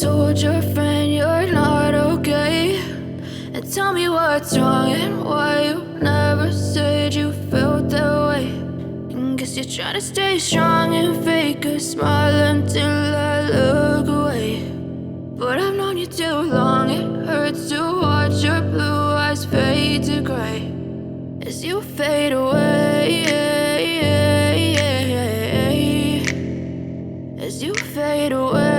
told your friend you're not okay, and tell me what's wrong and why you never said you felt that way. And guess you're trying to stay strong and fake a smile until I look away. But I've known you too long, it hurts to watch your blue eyes fade to gray as you fade away, as you fade away.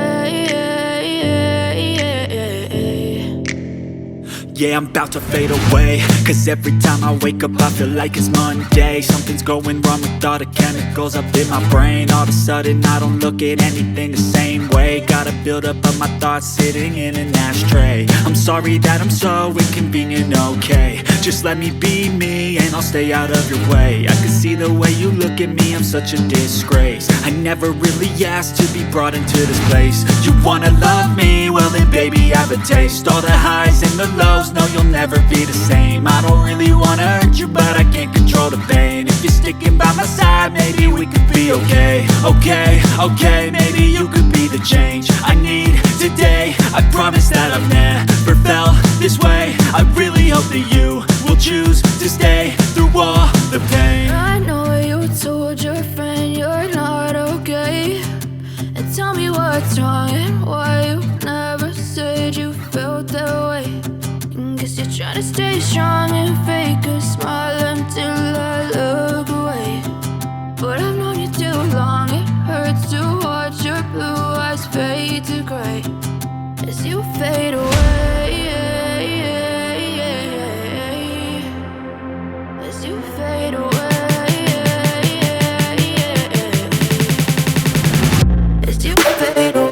Yeah, I'm about to fade away, cause every time I wake up I feel like it's Monday. Something's going wrong with all the chemicals up in my brain. All of a sudden I don't look at anything the same way. Gotta build up of my thoughts sitting in an ashtray. I'm sorry that I'm so inconvenient, okay. Just let me be me and I'll stay out of your way. I can see the way you look at me, I'm such a disgrace. I never really asked to be brought into this place. You wanna love me? Well then baby I have a taste. All the highs and the lows, no you'll never be the same. I don't really wanna hurt you but I can't control the pain. If you're sticking by my side maybe we could be okay. Okay, maybe you could be the change I need today. I promise that I've never felt this way. I really hope that you will choose to stay through all the pain. I know you told your friend you're not okay, and tell me what's wrong and why you never said you felt that way. And guess you're trying to stay strong and fake a smile until I look away. But I've known you too long, it hurts to watch your blue eyes fade to gray as you fade away, as you fade away, as you fade away.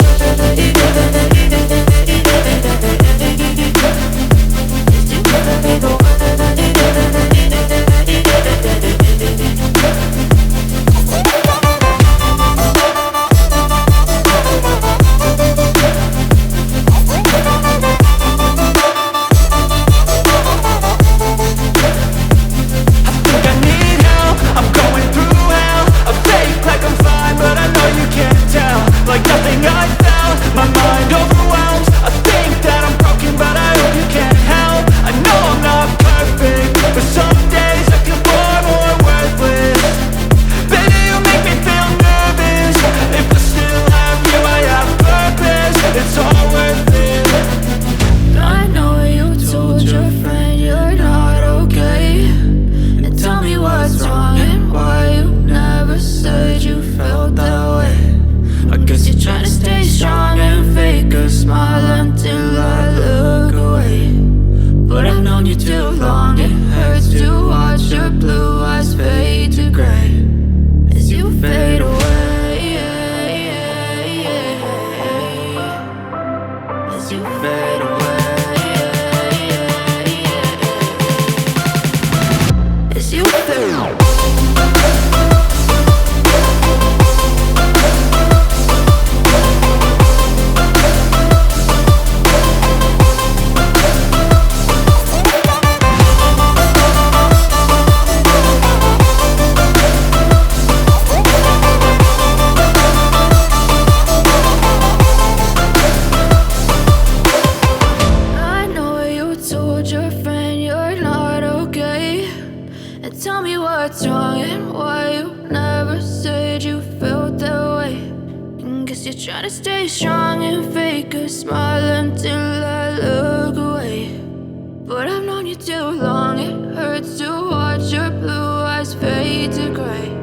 Like nothing I felt, my mind overwhelmed. I think that I'm broken but I hope you can't help. I know I'm not perfect, but some days I feel far more worthless. Baby, you make me feel nervous. If I still have you, I have purpose. It's all worth it. I know you told your friend you're not okay, and tell me what's wrong and why you never said you felt that way. I guess you're trying to stay strong and fake a smile until I look away. But I've known you too long, it hurts to watch your blue eyes fade to gray as you fade away, as you fade away, as you fade away. Your friend you're not okay, and tell me what's wrong and why you never said you felt that way. And guess you're trying to stay strong and fake a smile until I look away. But I've known you too long, it hurts to watch your blue eyes fade to gray